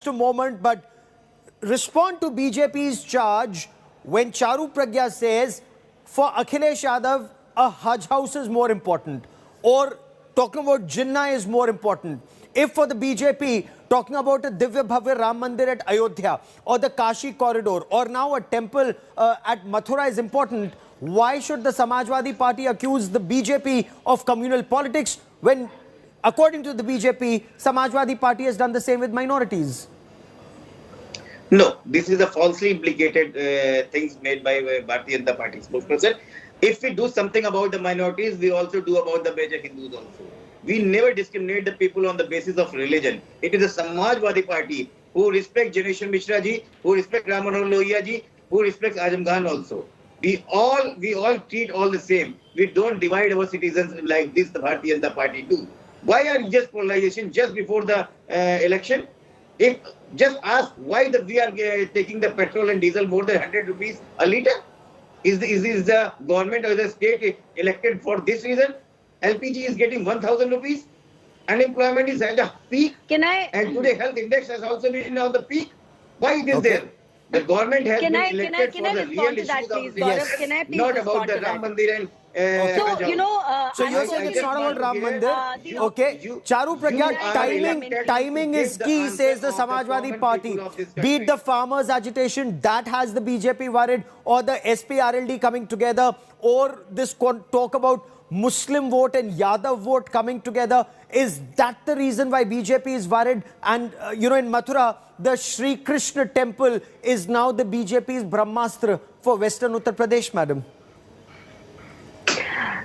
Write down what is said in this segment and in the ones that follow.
a moment, but respond to BJP's charge when Charu Pragya says for Akhilesh Yadav, a Hajj house is more important, or talking about Jinnah is more important. If for the BJP, talking about a Divya Bhavya Ram Mandir at Ayodhya, or the Kashi corridor, or now a temple at Mathura is important, why should the Samajwadi Party accuse the BJP of communal politics when, according to the BJP, Samajwadi Party has done the same with minorities? No, this is a falsely implicated things made by Bharatiya Janata Party spokesperson. If we do something about the minorities, we also do about the major Hindus also. We never discriminate the people on the basis of religion. It is a Samajwadi Party who respects Janesh Mishra ji, who respects Ram Manohar Lohia ji, who respects Azam Khan also. We all treat all the same. We don't divide our citizens like this the Bharatiya Janata Party do. Why are just polarization just before the election? If just ask why we are taking the petrol and diesel more than 100 rupees a litre? Is the government or the state elected for this reason? LPG is getting 1,000 rupees. Unemployment is at a peak. And today health index has also been on the peak. Why it is there? The government has been elected for the real issues of the yes. Not about the Ram Mandir and so you're saying it's not about Ram Mandir? Okay. Charu Pragya, timing is key, says the Samajwadi Party. Be it the farmers' agitation, that has the BJP worried, or the SPRLD coming together, or this talk about Muslim vote and Yadav vote coming together. Is that the reason why BJP is worried? And, in Mathura, the Sri Krishna temple is now the BJP's Brahmastra for Western Uttar Pradesh, madam.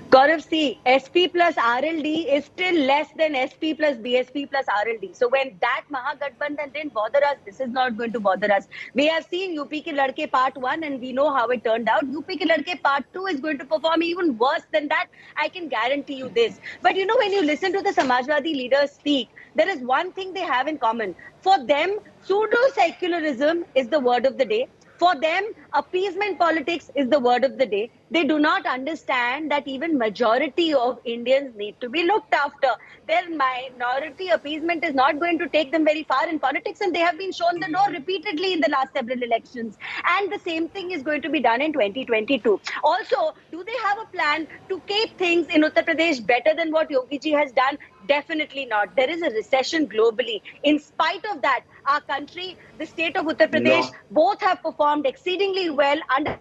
Gaurav, see, SP plus RLD is still less than SP plus BSP plus RLD. So when that Mahagathbandhan didn't bother us, this is not going to bother us. We have seen UP Ke Ladke Part 1 and we know how it turned out. UP Ke Ladke Part 2 is going to perform even worse than that. I can guarantee you this. But when you listen to the Samajwadi leaders speak, there is one thing they have in common. For them, pseudo-secularism is the word of the day. For them, appeasement politics is the word of the day. They do not understand that even majority of Indians need to be looked after. Their minority appeasement is not going to take them very far in politics, and they have been shown the door repeatedly in the last several elections. And the same thing is going to be done in 2022. Also, do they have a plan to keep things in Uttar Pradesh better than what Yogi ji has done? Definitely not. There is a recession globally. In spite of that, our country, the state of Uttar Pradesh, both have performed exceedingly well under...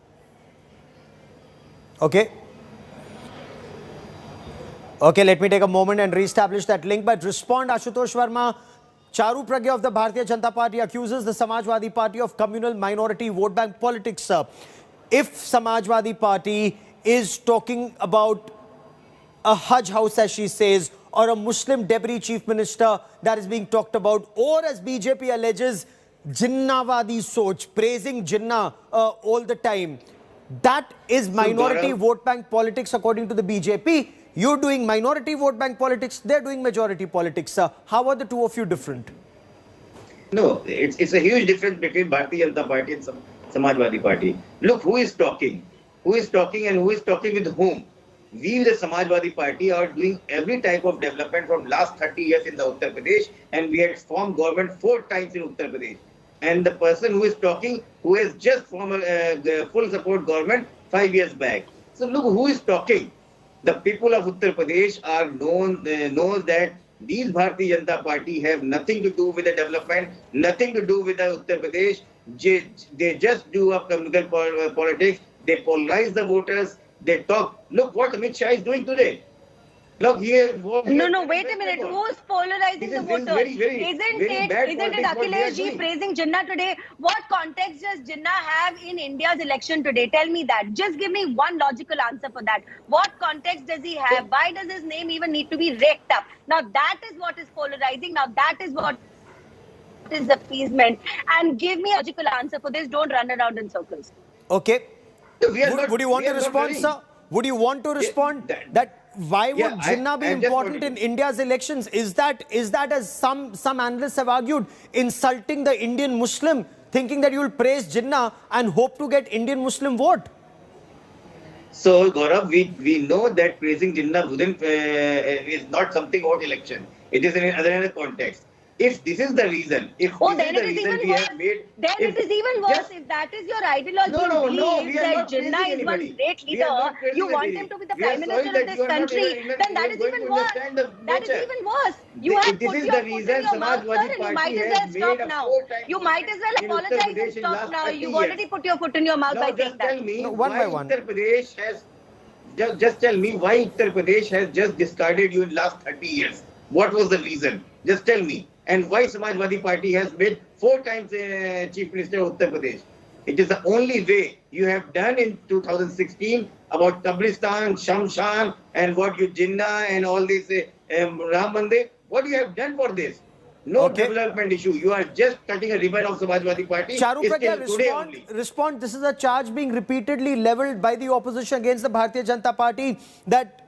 Okay, let me take a moment and re-establish that link. But respond, Ashutosh Verma. Charu Pragya of the Bharatiya Janata Party accuses the Samajwadi Party of communal minority vote bank politics. If Samajwadi Party is talking about a Hajj house, as she says, or a Muslim deputy chief minister that is being talked about, or as BJP alleges, Jinnawadi Soch, praising Jinnah all the time, that is minority vote bank politics according to the BJP. You're doing minority vote bank politics, they're doing majority politics. How are the two of you different? No, it's a huge difference between Bharatiya Janata Party and Samajwadi Party. Look, who is talking? Who is talking and who is talking with whom? We, the Samajwadi Party, are doing every type of development from last 30 years in the Uttar Pradesh, and we had formed government 4 times in Uttar Pradesh. And the person who is talking, who has just formed the full support government 5 years back. So look, who is talking? The people of Uttar Pradesh are knows that these Bharatiya Janata Party have nothing to do with the development, nothing to do with the Uttar Pradesh. They just do up communal politics. They polarize the voters. They talk. Look what Amit Shah is doing today. Look here. No, wait a minute. Who's polarizing the voters? Isn't it Akhilesh ji praising Jinnah today? What context does Jinnah have in India's election today? Tell me that. Just give me one logical answer for that. What context does he have? Why does his name even need to be raked up? Now that is what is polarizing. Now that is what is appeasement. And give me a logical answer for this. Don't run around in circles. Okay. Would you want to respond, sir? Would you want to respond that why would Jinnah be important in India's elections? Is that as some analysts have argued, insulting the Indian Muslim, thinking that you will praise Jinnah and hope to get Indian Muslim vote? So Gaurav, we know that praising Jinnah is not something about election. It is in another context. if this is the reason, if Oh, this then is it the is reason even we worse. have made, Then if, it is even worse. just, If that is your ideology, no, no, no, we believes are that not praising Jinnah is one anybody. great We are leader, not praising you want him anybody. to be the We are prime sorry minister of that this you are not country, then that is going even to worse. understand the That is nature. even worse. You have This put is your the foot in reason your mouth, sir, Samajwadi and you Party might as has well made stop a now. four-time You might as government well in Uttar apologize and Pradesh in stop last now. 30 You've years. already put your foot in your mouth by Now saying just that. tell me No, one why by one. Uttar Pradesh has just tell me why Uttar Pradesh has just discarded you in last 30 years. What was the reason? Just tell me. And why Samajwadi Party has made 4 times Chief Minister of Uttar Pradesh? It is the only way you have done in 2016 about Kabristan, Shamshan, and what you Jinnah and all this Ram Mandir. What you have done for this? No Okay. development issue. You are just cutting a ribbon of Samajwadi Party. Charu Pragya, Still today only. respond. This is a charge being repeatedly leveled by the opposition against the Bharatiya Janata Party that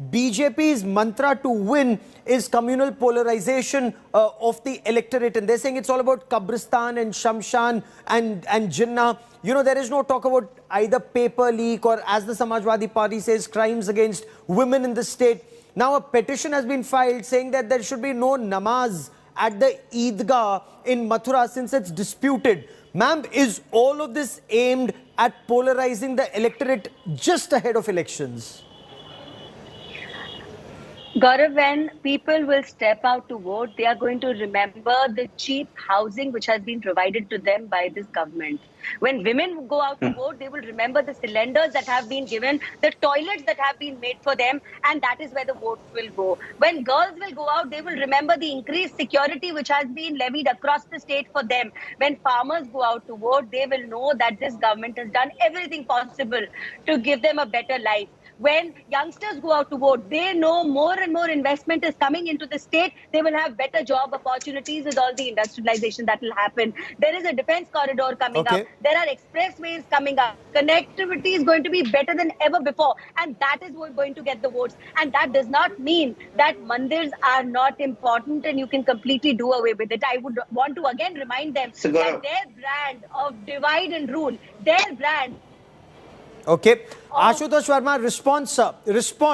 BJP's mantra to win is communal polarization of the electorate. And they're saying it's all about Kabristan and Shamshan and Jinnah. You know, there is no talk about either paper leak or, as the Samajwadi Party says, crimes against women in the state. Now, a petition has been filed saying that there should be no namaz at the Eidgah in Mathura since it's disputed. Ma'am, is all of this aimed at polarizing the electorate just ahead of elections? Gaurav, when people will step out to vote, they are going to remember the cheap housing which has been provided to them by this government. When women go out to vote, they will remember the cylinders that have been given, the toilets that have been made for them, and that is where the votes will go. When girls will go out, they will remember the increased security which has been levied across the state for them. When farmers go out to vote, they will know that this government has done everything possible to give them a better life. When youngsters go out to vote, they know more and more investment is coming into the state. They will have better job opportunities with all the industrialization that will happen. There is a defense corridor coming up. Okay. There are expressways coming up. Connectivity is going to be better than ever before. And that is what going to get the votes. And that does not mean that mandirs are not important and you can completely do away with it. I would want to again remind them So, that Gaurav, their brand of divide and rule, their brand Okay. Ashutosh Verma, response, sir. Response.